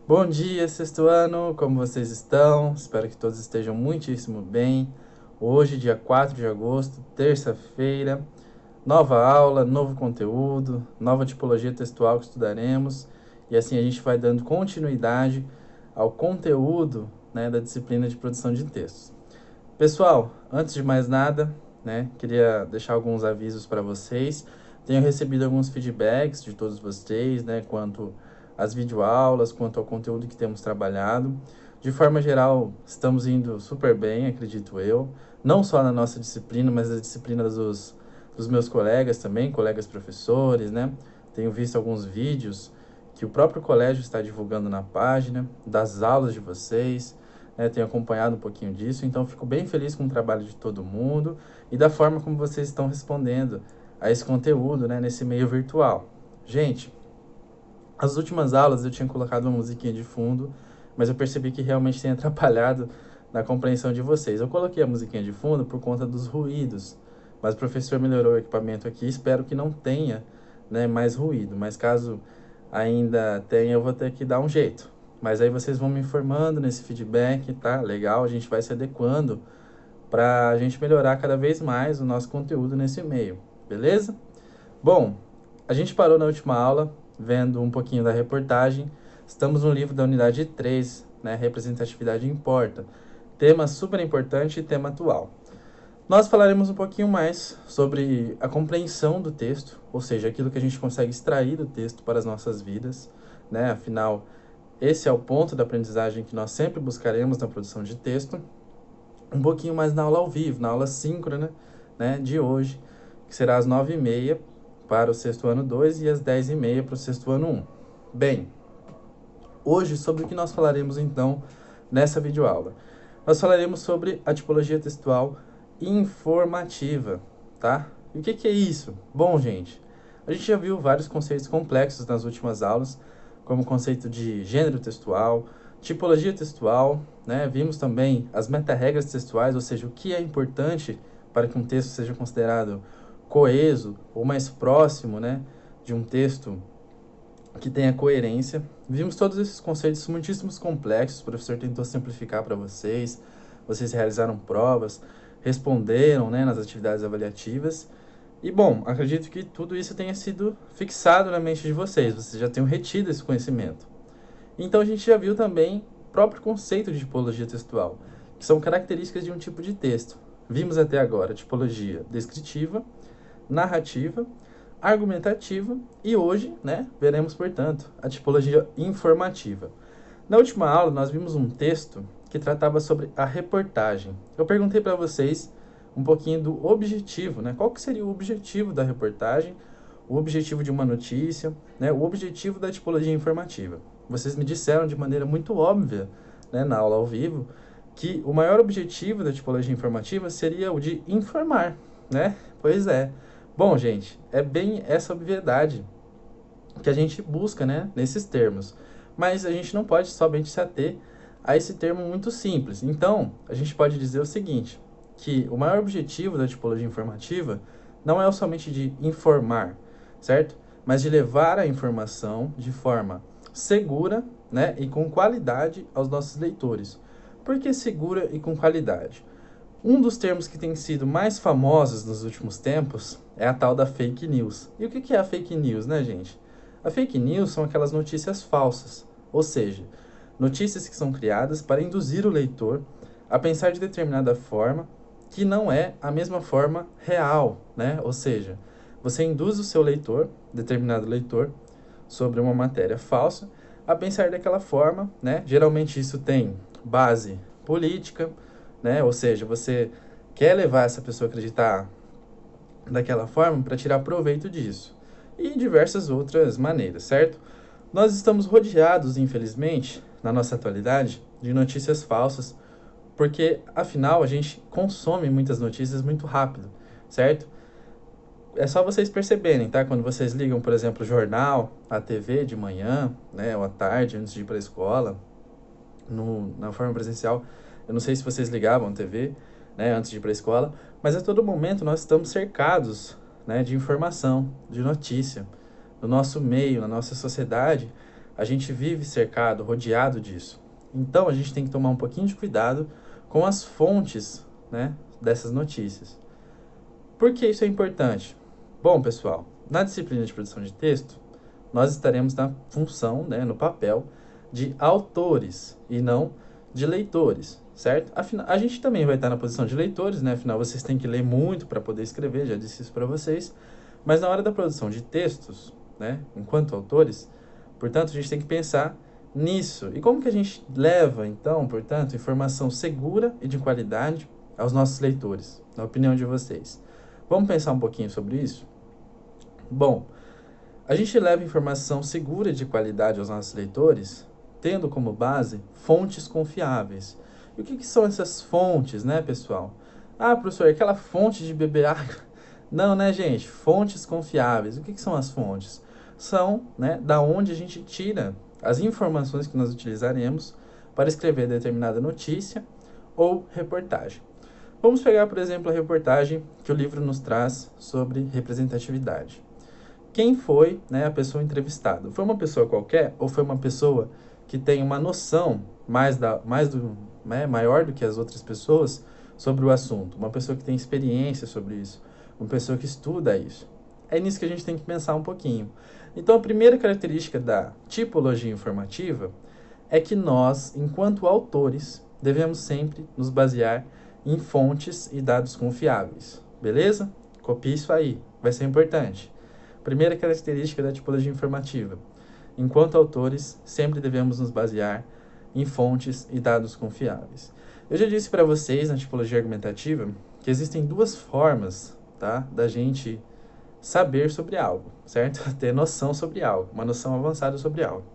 Bom dia, sexto ano, como vocês estão? Espero que todos estejam muitíssimo bem. Hoje, dia 4 de agosto, terça-feira, nova aula, novo conteúdo, nova tipologia textual que estudaremos, e assim a gente vai dando continuidade ao conteúdo, né, da disciplina de produção de textos. Pessoal, antes de mais nada, né, queria deixar alguns avisos para vocês. Tenho recebido alguns feedbacks de todos vocês, né, quanto às videoaulas, quanto ao conteúdo que temos trabalhado. De forma geral, estamos indo super bem, acredito eu. Não só na nossa disciplina, mas na disciplina dos meus colegas também, colegas professores, né? Tenho visto alguns vídeos que o próprio colégio está divulgando na página, das aulas de vocês, né? Tenho acompanhado um pouquinho disso, então fico bem feliz com o trabalho de todo mundo e da forma como vocês estão respondendo a esse conteúdo, né, nesse meio virtual. Gente, as últimas aulas eu tinha colocado uma musiquinha de fundo, mas eu percebi que realmente tem atrapalhado na compreensão de vocês. Eu coloquei a musiquinha de fundo por conta dos ruídos, mas o professor melhorou o equipamento aqui, espero que não tenha, né, mais ruído, mas caso ainda tenha, eu vou ter que dar um jeito. Mas aí vocês vão me informando nesse feedback, tá? Legal, a gente vai se adequando para a gente melhorar cada vez mais o nosso conteúdo nesse meio, beleza? Bom, a gente parou na última aula vendo um pouquinho da reportagem. Estamos no livro da unidade 3, né? Representatividade importa. Tema super importante e tema atual. Nós falaremos um pouquinho mais sobre a compreensão do texto, ou seja, aquilo que a gente consegue extrair do texto para as nossas vidas, né? Afinal, esse é o ponto da aprendizagem que nós sempre buscaremos na produção de texto. Um pouquinho mais na aula ao vivo, na aula síncrona, né, de hoje, que será às 9h30 para o sexto ano 2 e às 10h30 para o sexto ano 1. Bem, hoje sobre o que nós falaremos então nessa videoaula? Nós falaremos sobre a tipologia textual informativa, tá? E o que é isso? Bom, gente, a gente já viu vários conceitos complexos nas últimas aulas, como o conceito de gênero textual, tipologia textual, né? Vimos também as meta-regras textuais, ou seja, o que é importante para que um texto seja considerado coeso ou mais próximo, né, de um texto que tenha coerência. Vimos todos esses conceitos muitíssimos complexos, o professor tentou simplificar para vocês, vocês realizaram provas, responderam, né, nas atividades avaliativas. E, bom, acredito que tudo isso tenha sido fixado na mente de vocês já tenham retido esse conhecimento. Então, a gente já viu também o próprio conceito de tipologia textual, que são características de um tipo de texto. Vimos até agora a tipologia descritiva, narrativa, argumentativa e hoje, né, veremos, portanto, a tipologia informativa. Na última aula, nós vimos um texto que tratava sobre a reportagem. Eu perguntei para vocês um pouquinho do objetivo, né? Qual que seria o objetivo da reportagem, o objetivo de uma notícia, né? O objetivo da tipologia informativa. Vocês me disseram de maneira muito óbvia, né, na aula ao vivo, que o maior objetivo da tipologia informativa seria o de informar, né? Pois é. Bom, gente, é bem essa obviedade que a gente busca, né, nesses termos. Mas a gente não pode somente se ater a esse termo muito simples. Então, a gente pode dizer o seguinte, que o maior objetivo da tipologia informativa não é somente de informar, certo? Mas de levar a informação de forma segura, né, e com qualidade aos nossos leitores. Por que segura e com qualidade? Um dos termos que tem sido mais famosos nos últimos tempos é a tal da fake news. E o que é a fake news, né, gente? A fake news são aquelas notícias falsas, ou seja, notícias que são criadas para induzir o leitor a pensar de determinada forma que não é a mesma forma real, né? Ou seja, você induz o seu leitor, determinado leitor, sobre uma matéria falsa, a pensar daquela forma, né? Geralmente isso tem base política, né? Ou seja, você quer levar essa pessoa a acreditar daquela forma para tirar proveito disso. E diversas outras maneiras, certo? Nós estamos rodeados, infelizmente, na nossa atualidade, de notícias falsas, porque afinal a gente consome muitas notícias muito rápido, certo? É só vocês perceberem, tá? Quando vocês ligam, por exemplo, o jornal, a TV de manhã, né, ou à tarde, antes de ir para a escola, na forma presencial, eu não sei se vocês ligavam a TV, né, antes de ir para a escola, mas a todo momento nós estamos cercados, né, de informação, de notícia, no nosso meio, na nossa sociedade. A gente vive cercado, rodeado disso. Então, a gente tem que tomar um pouquinho de cuidado com as fontes, né, dessas notícias. Por que isso é importante? Bom, pessoal, na disciplina de produção de texto, nós estaremos na função, né, no papel de autores e não de leitores, certo? Afinal, a gente também vai estar na posição de leitores, né? Afinal, vocês têm que ler muito para poder escrever, já disse isso para vocês. Mas na hora da produção de textos, né, enquanto autores, portanto, a gente tem que pensar nisso. E como que a gente leva, então, portanto, informação segura e de qualidade aos nossos leitores, na opinião de vocês? Vamos pensar um pouquinho sobre isso? Bom, a gente leva informação segura e de qualidade aos nossos leitores, tendo como base fontes confiáveis. E o que são essas fontes, né, pessoal? Ah, professor, aquela fonte de beber água. Não, né, gente? Fontes confiáveis. O que são as fontes? São, né, da onde a gente tira as informações que nós utilizaremos para escrever determinada notícia ou reportagem. Vamos pegar, por exemplo, a reportagem que o livro nos traz sobre representatividade. Quem foi, né, a pessoa entrevistada? Foi uma pessoa qualquer ou foi uma pessoa que tem uma noção maior do que as outras pessoas sobre o assunto? Uma pessoa que tem experiência sobre isso, uma pessoa que estuda isso. É nisso que a gente tem que pensar um pouquinho. Então, a primeira característica da tipologia informativa é que nós, enquanto autores, devemos sempre nos basear em fontes e dados confiáveis. Beleza? Copie isso aí, vai ser importante. Primeira característica da tipologia informativa. Enquanto autores, sempre devemos nos basear em fontes e dados confiáveis. Eu já disse para vocês na tipologia argumentativa que existem duas formas, tá, da gente saber sobre algo, certo? Ter noção sobre algo, uma noção avançada sobre algo.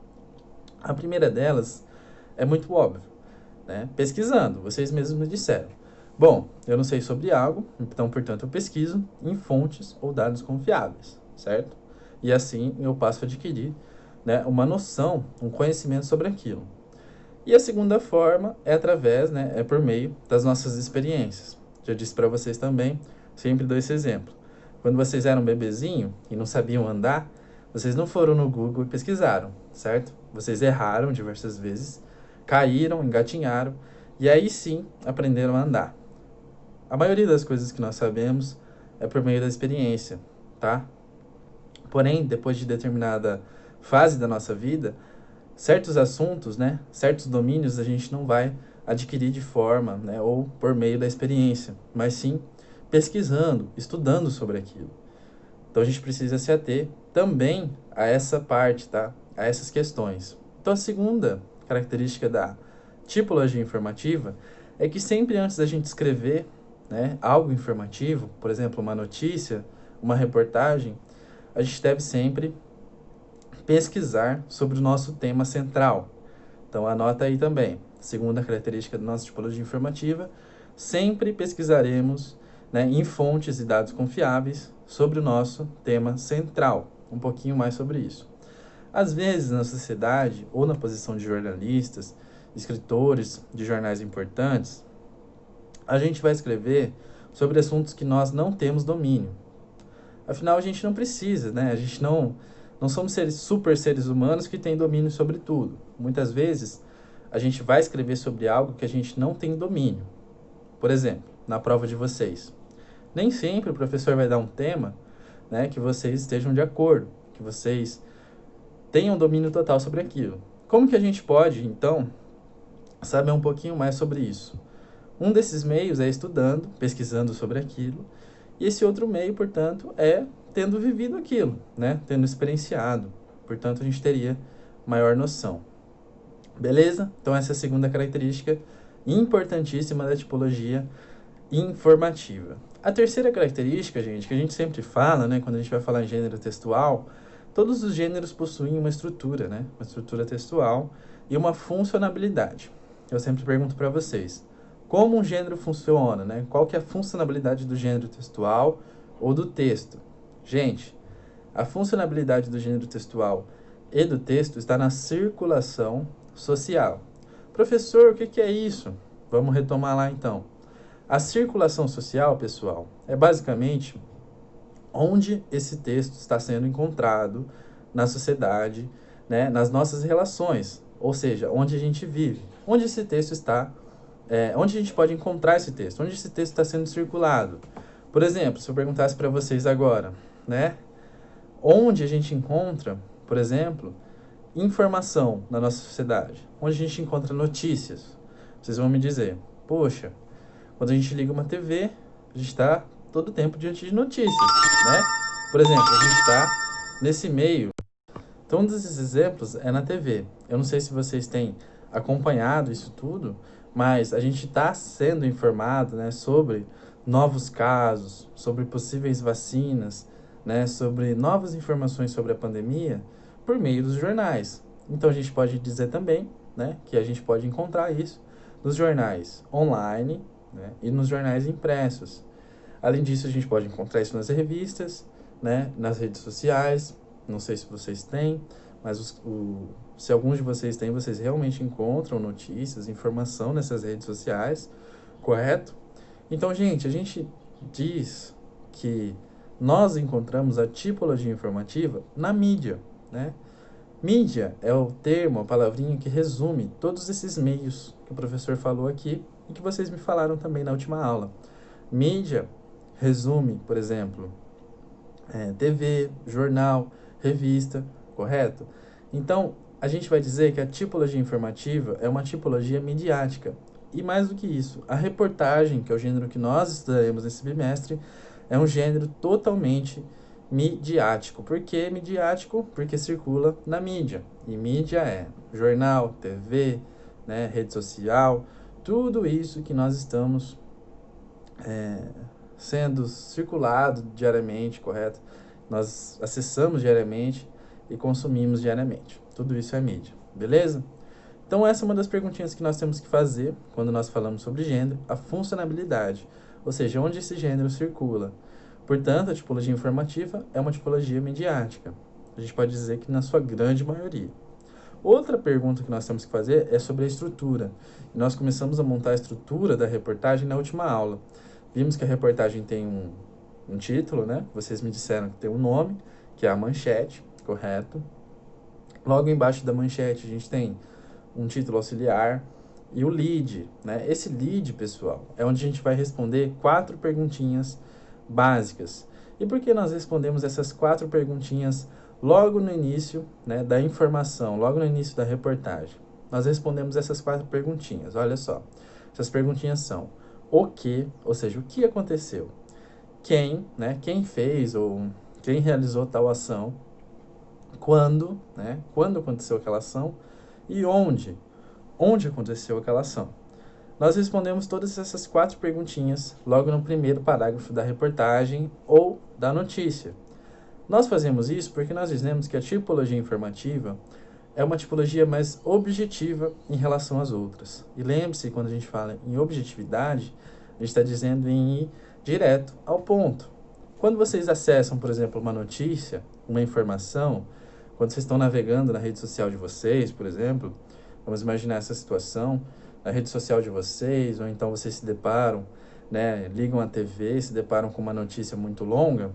A primeira delas é muito óbvio, né? Pesquisando, vocês mesmos me disseram. Bom, eu não sei sobre algo, então, portanto, eu pesquiso em fontes ou dados confiáveis, certo? E assim eu passo a adquirir, né, uma noção, um conhecimento sobre aquilo. E a segunda forma é através, né, é por meio das nossas experiências. Já disse para vocês também, sempre dou esse exemplo. Quando vocês eram bebezinho e não sabiam andar, vocês não foram no Google e pesquisaram, certo? Vocês erraram diversas vezes, caíram, engatinharam, e aí sim aprenderam a andar. A maioria das coisas que nós sabemos é por meio da experiência, tá? Porém, depois de determinada fase da nossa vida, certos assuntos, né, certos domínios a gente não vai adquirir de forma, né, ou por meio da experiência, mas sim pesquisando, estudando sobre aquilo. Então a gente precisa se ater também a essa parte, tá? A essas questões. Então a segunda característica da tipologia informativa é que sempre antes da gente escrever, né, algo informativo, por exemplo, uma notícia, uma reportagem, a gente deve sempre pesquisar sobre o nosso tema central. Então anota aí também. Segunda característica da nossa tipologia informativa, sempre pesquisaremos, né, em fontes e dados confiáveis sobre o nosso tema central. Um pouquinho mais sobre isso. Às vezes, na sociedade ou na posição de jornalistas, escritores de jornais importantes, a gente vai escrever sobre assuntos que nós não temos domínio. Afinal, a gente não precisa, né? A gente não somos super seres humanos que têm domínio sobre tudo. Muitas vezes, a gente vai escrever sobre algo que a gente não tem domínio. Por exemplo, na prova de vocês. Nem sempre o professor vai dar um tema, né, que vocês estejam de acordo, que vocês tenham domínio total sobre aquilo. Como que a gente pode, então, saber um pouquinho mais sobre isso? Um desses meios é estudando, pesquisando sobre aquilo, e esse outro meio, portanto, é tendo vivido aquilo, né, tendo experienciado. Portanto, a gente teria maior noção. Beleza? Então, essa é a segunda característica importantíssima da tipologia informativa. A terceira característica, gente, que a gente sempre fala, né, quando a gente vai falar em gênero textual, todos os gêneros possuem uma estrutura, né, uma estrutura textual e uma funcionalidade. Eu sempre pergunto para vocês, como um gênero funciona, né? Qual que é a funcionalidade do gênero textual ou do texto? Gente, a funcionalidade do gênero textual e do texto está na circulação social. Professor, o que é isso? Vamos retomar lá então. A circulação social, pessoal, é basicamente onde esse texto está sendo encontrado na sociedade, né, nas nossas relações, ou seja, onde a gente vive, onde esse texto está, onde a gente pode encontrar esse texto, onde esse texto está sendo circulado. Por exemplo, se eu perguntasse para vocês agora, né, onde a gente encontra, por exemplo, informação na nossa sociedade, onde a gente encontra notícias, vocês vão me dizer, poxa, quando a gente liga uma TV, a gente está todo o tempo diante de notícias, né? Por exemplo, a gente está nesse meio. Então, um desses exemplos é na TV. Eu não sei se vocês têm acompanhado isso tudo, mas a gente está sendo informado, né, sobre novos casos, sobre possíveis vacinas, né, sobre novas informações sobre a pandemia por meio dos jornais. Então, a gente pode dizer também, né, que a gente pode encontrar isso nos jornais online, né, e nos jornais impressos. Além disso, a gente pode encontrar isso nas revistas, né, nas redes sociais. Não sei se vocês têm, mas se alguns de vocês têm, vocês realmente encontram notícias, informação nessas redes sociais, correto? Então, gente, a gente diz que nós encontramos a tipologia informativa na mídia, né? Mídia é o termo, a palavrinha que resume todos esses meios que o professor falou aqui e que vocês me falaram também na última aula. Mídia resume, por exemplo, TV, jornal, revista, correto? Então, a gente vai dizer que a tipologia informativa é uma tipologia midiática. E mais do que isso, a reportagem, que é o gênero que nós estudaremos nesse bimestre, é um gênero totalmente midiático. Por que midiático? Porque circula na mídia. E mídia é jornal, TV, né, rede social, tudo isso que nós estamos sendo circulado diariamente, correto? Nós acessamos diariamente e consumimos diariamente. Tudo isso é mídia, beleza? Então essa é uma das perguntinhas que nós temos que fazer quando nós falamos sobre gênero, a funcionalidade, ou seja, onde esse gênero circula. Portanto, a tipologia informativa é uma tipologia midiática. A gente pode dizer que na sua grande maioria. Outra pergunta que nós temos que fazer é sobre a estrutura. E nós começamos a montar a estrutura da reportagem na última aula. Vimos que a reportagem tem um título, né? Vocês me disseram que tem um nome, que é a manchete, correto? Logo embaixo da manchete a gente tem um título auxiliar e o lead, né? Esse lead, pessoal, é onde a gente vai responder 4 perguntinhas básicas. E por que nós respondemos essas 4 perguntinhas logo no início, né, da informação, logo no início da reportagem? Nós respondemos essas 4 perguntinhas, olha só. Essas perguntinhas são o que, ou seja, o que aconteceu? Quem, né, quem fez ou quem realizou tal ação? Quando, né, quando aconteceu aquela ação? E onde aconteceu aquela ação? Nós respondemos todas essas 4 perguntinhas logo no primeiro parágrafo da reportagem ou da notícia. Nós fazemos isso porque nós dizemos que a tipologia informativa é uma tipologia mais objetiva em relação às outras. E lembre-se, quando a gente fala em objetividade, a gente está dizendo em ir direto ao ponto. Quando vocês acessam, por exemplo, uma notícia, uma informação, quando vocês estão navegando na rede social de vocês, por exemplo, vamos imaginar essa situação, na rede social de vocês, ou então vocês se deparam, né, ligam a TV, se deparam com uma notícia muito longa,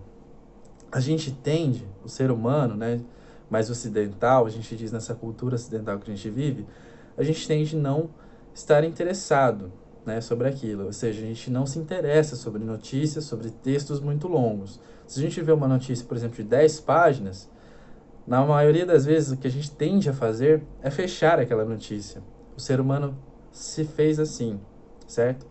a gente tende, o ser humano, né, mais ocidental, a gente diz nessa cultura ocidental que a gente vive, a gente tende a não estar interessado, né, sobre aquilo, ou seja, a gente não se interessa sobre notícias, sobre textos muito longos. Se a gente vê uma notícia, por exemplo, de 10 páginas, na maioria das vezes o que a gente tende a fazer é fechar aquela notícia. O ser humano se fez assim, certo?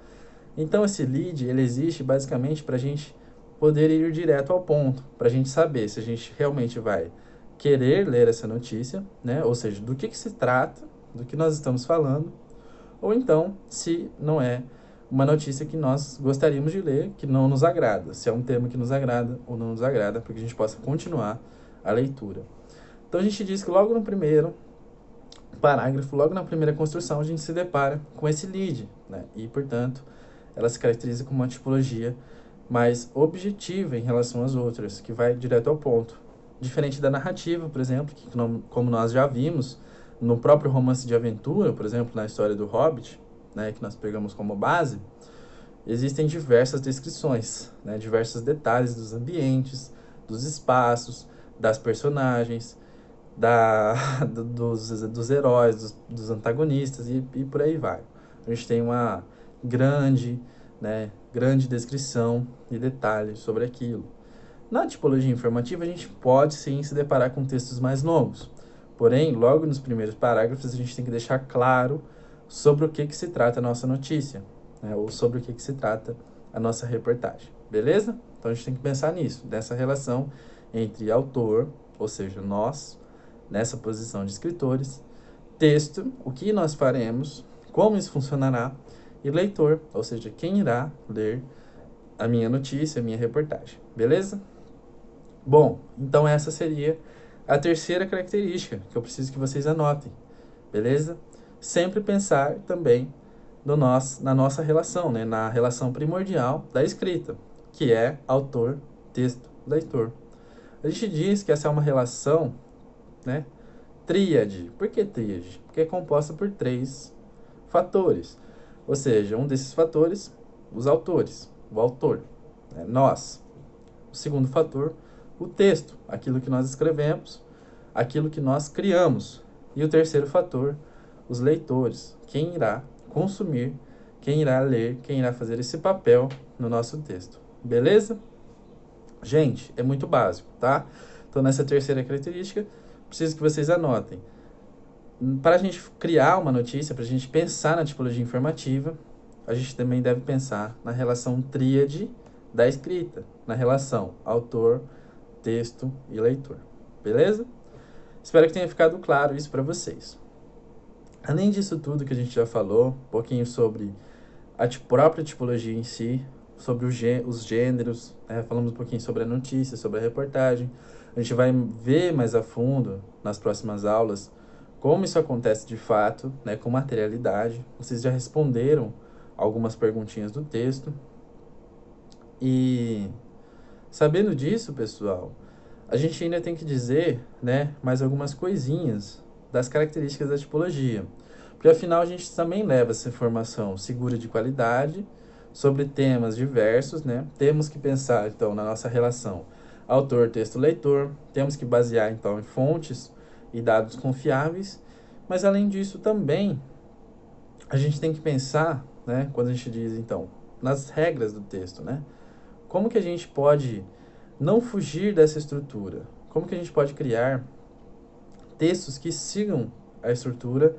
Então esse lead, ele existe basicamente para a gente poder ir direto ao ponto, para a gente saber se a gente realmente vai querer ler essa notícia, né? Ou seja, do que se trata, do que nós estamos falando, ou então se não é uma notícia que nós gostaríamos de ler, que não nos agrada, se é um tema que nos agrada ou não nos agrada, para que a gente possa continuar a leitura. Então a gente diz que logo no primeiro parágrafo, logo na primeira construção, a gente se depara com esse lead, né? E, portanto, ela se caracteriza como uma tipologia mais objetiva em relação às outras, que vai direto ao ponto. Diferente da narrativa, por exemplo, que como nós já vimos no próprio romance de aventura, por exemplo, na história do Hobbit, né, que nós pegamos como base, existem diversas descrições, né, diversos detalhes dos ambientes, dos espaços, das personagens, dos heróis, dos antagonistas e por aí vai. A gente tem uma grande, né, grande descrição e detalhes sobre aquilo. Na tipologia informativa, a gente pode sim se deparar com textos mais longos. Porém, logo nos primeiros parágrafos, a gente tem que deixar claro sobre o que se trata a nossa notícia, né, ou sobre o que se trata a nossa reportagem. Beleza? Então, a gente tem que pensar nisso, nessa relação entre autor, ou seja, nós, nessa posição de escritores, texto, o que nós faremos, como isso funcionará, e leitor, ou seja, quem irá ler a minha notícia, a minha reportagem. Beleza? Bom, então essa seria a terceira característica que eu preciso que vocês anotem. Beleza? Sempre pensar também na nossa relação, né? Na relação primordial da escrita, que é autor, texto, leitor. A gente diz que essa é uma relação, né, tríade. Por que tríade? Porque é composta por três fatores. Ou seja, um desses fatores, os autores, o autor, né, nós. O segundo fator, o texto, aquilo que nós escrevemos, aquilo que nós criamos. E o terceiro fator, os leitores, quem irá consumir, quem irá ler, quem irá fazer esse papel no nosso texto. Beleza? Gente, é muito básico, tá? Então, nessa terceira característica, preciso que vocês anotem. Para a gente criar uma notícia, para a gente pensar na tipologia informativa, a gente também deve pensar na relação tríade da escrita, na relação autor, texto e leitor. Beleza? Espero que tenha ficado claro isso para vocês. Além disso tudo que a gente já falou, um pouquinho sobre a própria tipologia em si, sobre os gêneros, né? Falamos um pouquinho sobre a notícia, sobre a reportagem. A gente vai ver mais a fundo nas próximas aulas como isso acontece de fato, né, com materialidade. Vocês já responderam algumas perguntinhas do texto. E sabendo disso, pessoal, a gente ainda tem que dizer, né, mais algumas coisinhas das características da tipologia. Porque afinal a gente também leva essa informação segura de qualidade sobre temas diversos, né? Temos que pensar então na nossa relação autor, texto, leitor, temos que basear então em fontes e dados confiáveis, mas além disso também a gente tem que pensar, né, quando a gente diz então nas regras do texto, né? Como que a gente pode não fugir dessa estrutura? Como que a gente pode criar textos que sigam a estrutura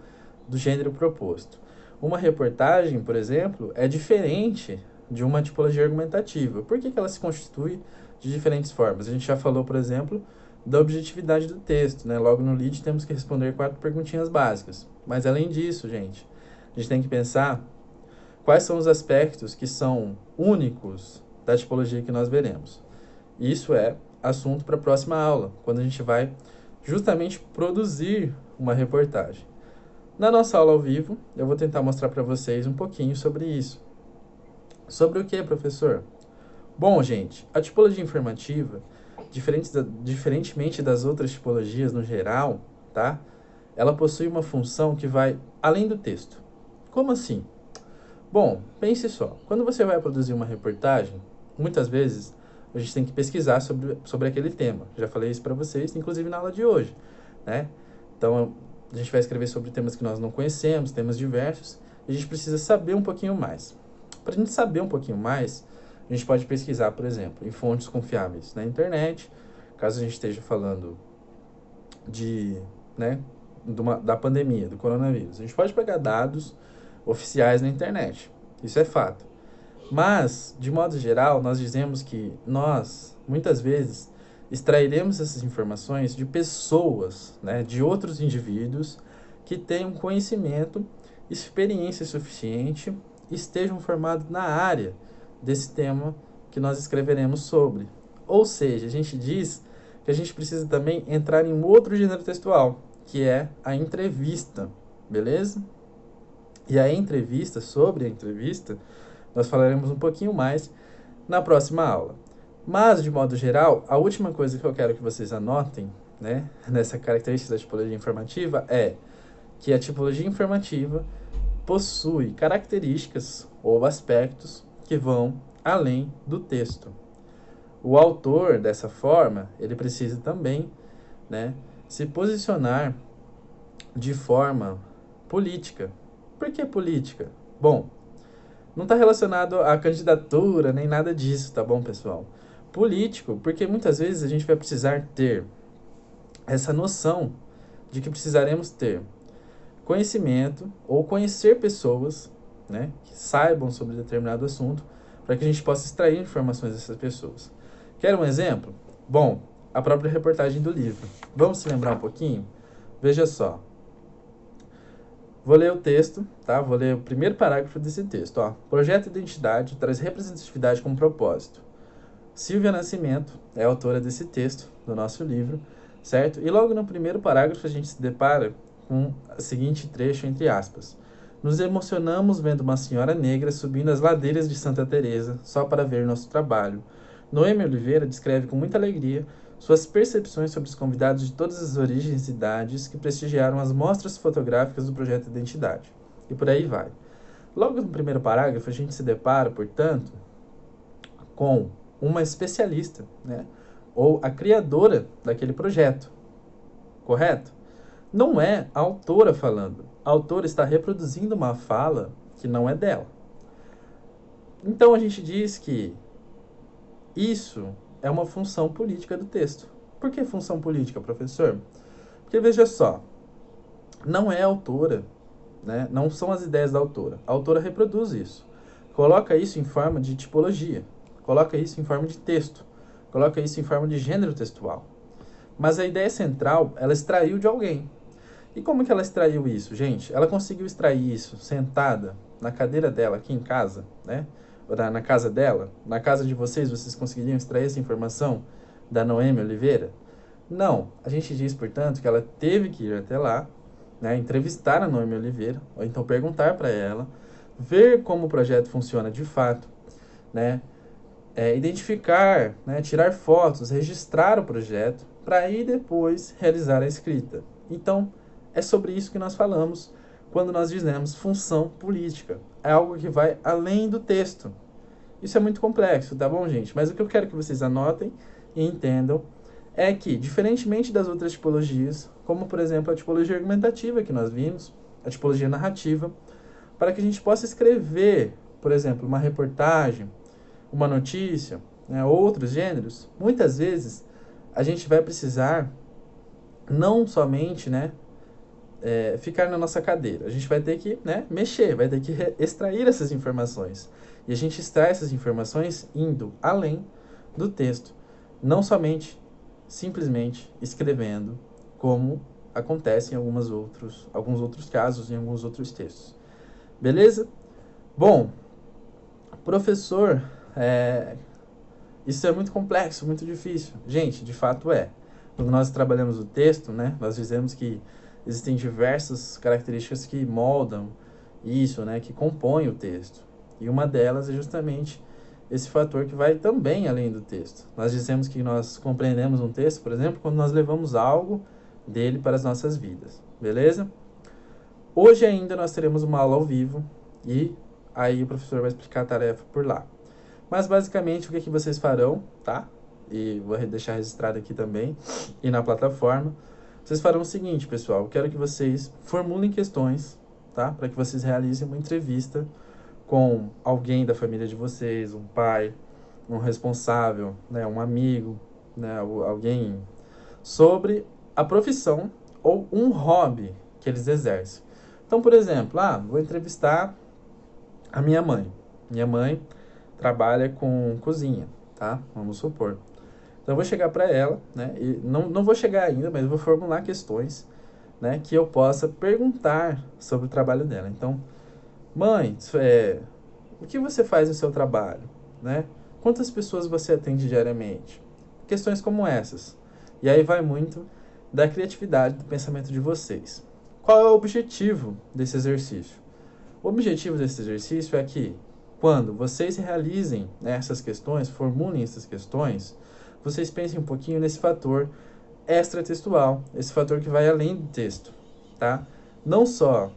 do gênero proposto? Uma reportagem, por exemplo, é diferente de uma tipologia argumentativa. Por que ela se constitui de diferentes formas? A gente já falou, por exemplo, da objetividade do texto, né? Logo no lead temos que responder 4 perguntinhas básicas. Mas além disso, gente, a gente tem que pensar quais são os aspectos que são únicos da tipologia que nós veremos. Isso é assunto para a próxima aula, quando a gente vai justamente produzir uma reportagem. Na nossa aula ao vivo, eu vou tentar mostrar para vocês um pouquinho sobre isso. Sobre o que, professor? Bom, gente, a tipologia informativa, diferentemente das outras tipologias no geral, tá? Ela possui uma função que vai além do texto. Como assim? Bom, pense só. Quando você vai produzir uma reportagem, muitas vezes a gente tem que pesquisar sobre aquele tema. Já falei isso para vocês, inclusive na aula de hoje, né? Então, a gente vai escrever sobre temas que nós não conhecemos, temas diversos, e a gente precisa saber um pouquinho mais. Para a gente saber um pouquinho mais, a gente pode pesquisar, por exemplo, em fontes confiáveis na internet, caso a gente esteja falando né, da pandemia, do coronavírus. A gente pode pegar dados oficiais na internet, isso é fato. Mas, de modo geral, nós dizemos que nós, muitas vezes, extrairemos essas informações de pessoas, né, de outros indivíduos que tenham conhecimento, experiência suficiente, estejam formados na área desse tema que nós escreveremos sobre. Ou seja, a gente diz que a gente precisa também entrar em outro gênero textual, que é a entrevista, beleza? E sobre a entrevista, nós falaremos um pouquinho mais na próxima aula. Mas, de modo geral, a última coisa que eu quero que vocês anotem, né, nessa característica da tipologia informativa é que a tipologia informativa possui características ou aspectos que vão além do texto. O autor, dessa forma, ele precisa também, né, se posicionar de forma política. Por que política? Bom, não está relacionado à candidatura nem nada disso, tá bom, pessoal? Político, porque muitas vezes a gente vai precisar ter essa noção de que precisaremos ter conhecimento ou conhecer pessoas, né, que saibam sobre determinado assunto, para que a gente possa extrair informações dessas pessoas. Quer um exemplo? Bom, a própria reportagem do livro. Vamos se lembrar um pouquinho? Veja só. Vou ler o texto, tá? Vou ler o primeiro parágrafo desse texto. Ó. Projeto Identidade traz representatividade como propósito. Silvia Nascimento é a autora desse texto, do nosso livro, certo? E logo no primeiro parágrafo a gente se depara com o seguinte trecho, entre aspas. Nos emocionamos vendo uma senhora negra subindo as ladeiras de Santa Teresa só para ver nosso trabalho. Noemi Oliveira descreve com muita alegria suas percepções sobre os convidados de todas as origens e idades que prestigiaram as mostras fotográficas do projeto Identidade. E por aí vai. Logo no primeiro parágrafo, a gente se depara, portanto, com uma especialista, né? Ou a criadora daquele projeto, correto? Não é a autora falando. A autora está reproduzindo uma fala que não é dela. Então a gente diz que isso é uma função política do texto. Por que função política, professor? Porque veja só, não é a autora, né? Não são as ideias da autora. A autora reproduz isso. Coloca isso em forma de tipologia. Coloca isso em forma de texto. Coloca isso em forma de gênero textual. Mas a ideia central, ela extraiu de alguém. E como que ela extraiu isso, gente? Ela conseguiu extrair isso sentada na cadeira dela aqui em casa, né? Na casa dela, na casa de vocês, vocês conseguiriam extrair essa informação da Noemi Oliveira? Não. A gente diz, portanto, que ela teve que ir até lá, né, entrevistar a Noemi Oliveira, ou então perguntar para ela, ver como o projeto funciona de fato, né, identificar, né, tirar fotos, registrar o projeto, para aí depois realizar a escrita. Então, é sobre isso que nós falamos quando nós dizemos função política. É algo que vai além do texto. Isso é muito complexo, tá bom, gente? Mas o que eu quero que vocês anotem e entendam é que, diferentemente das outras tipologias, como, por exemplo, a tipologia argumentativa que nós vimos, a tipologia narrativa, para que a gente possa escrever, por exemplo, uma reportagem, uma notícia, né, outros gêneros, muitas vezes a gente vai precisar não somente, né, ficar na nossa cadeira. A gente vai ter que, né, mexer, vai ter que extrair essas informações. E a gente extrai essas informações indo além do texto. Não somente, simplesmente escrevendo, como acontece em alguns outros casos, em alguns outros textos. Beleza? Bom, professor, isso é muito complexo, muito difícil. Gente, de fato é. Quando nós trabalhamos o texto, né, nós dizemos que existem diversas características que moldam isso, né, que compõem o texto. E uma delas é justamente esse fator que vai também além do texto. Nós dizemos que nós compreendemos um texto, por exemplo, quando nós levamos algo dele para as nossas vidas. Beleza? Hoje ainda nós teremos uma aula ao vivo e aí o professor vai explicar a tarefa por lá. Mas basicamente o que vocês farão, tá? E vou deixar registrado aqui também e na plataforma. Vocês farão o seguinte, pessoal, eu quero que vocês formulem questões, tá? Para que vocês realizem uma entrevista com alguém da família de vocês, um pai, um responsável, né, um amigo, né, alguém, sobre a profissão ou um hobby que eles exercem. Então, por exemplo, vou entrevistar a minha mãe. Minha mãe trabalha com cozinha, tá? Vamos supor. Então, eu vou chegar para ela, né? E não vou chegar ainda, mas vou formular questões, né? Que eu possa perguntar sobre o trabalho dela. Então, mãe, o que você faz no seu trabalho, né? Quantas pessoas você atende diariamente? Questões como essas. E aí vai muito da criatividade do pensamento de vocês. Qual é o objetivo desse exercício? O objetivo desse exercício é que, quando vocês realizem, né, essas questões, formulem essas questões, vocês pensem um pouquinho nesse fator extratextual, esse fator que vai além do texto, tá? Não só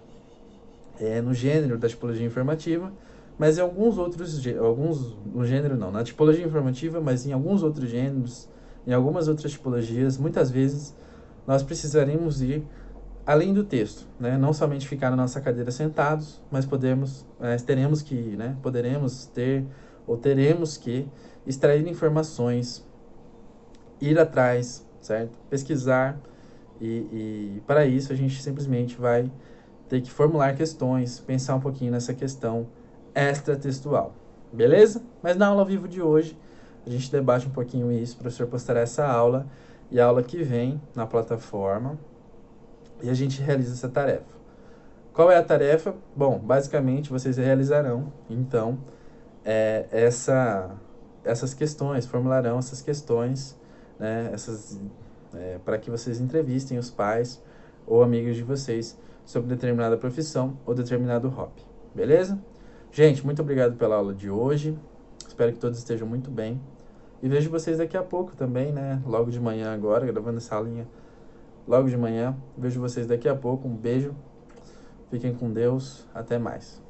no gênero da tipologia informativa, mas em alguns outros, no gênero não, na tipologia informativa, mas em alguns outros gêneros, em algumas outras tipologias, muitas vezes nós precisaremos ir além do texto, né? Não somente ficar na nossa cadeira sentados, mas teremos que, né? Poderemos ter ou teremos que extrair informações, ir atrás, certo? Pesquisar e para isso a gente simplesmente vai ter que formular questões, pensar um pouquinho nessa questão extratextual, beleza? Mas na aula ao vivo de hoje a gente debate um pouquinho isso, o professor postará essa aula e a aula que vem na plataforma e a gente realiza essa tarefa. Qual é a tarefa? Bom, basicamente vocês realizarão, então, essas questões, formularão essas questões, né, para que vocês entrevistem os pais ou amigos de vocês sobre determinada profissão ou determinado hobby, beleza? Gente, muito obrigado pela aula de hoje, espero que todos estejam muito bem e vejo vocês daqui a pouco também, né, logo de manhã agora, gravando essa aulinha logo de manhã, vejo vocês daqui a pouco, um beijo, fiquem com Deus, até mais.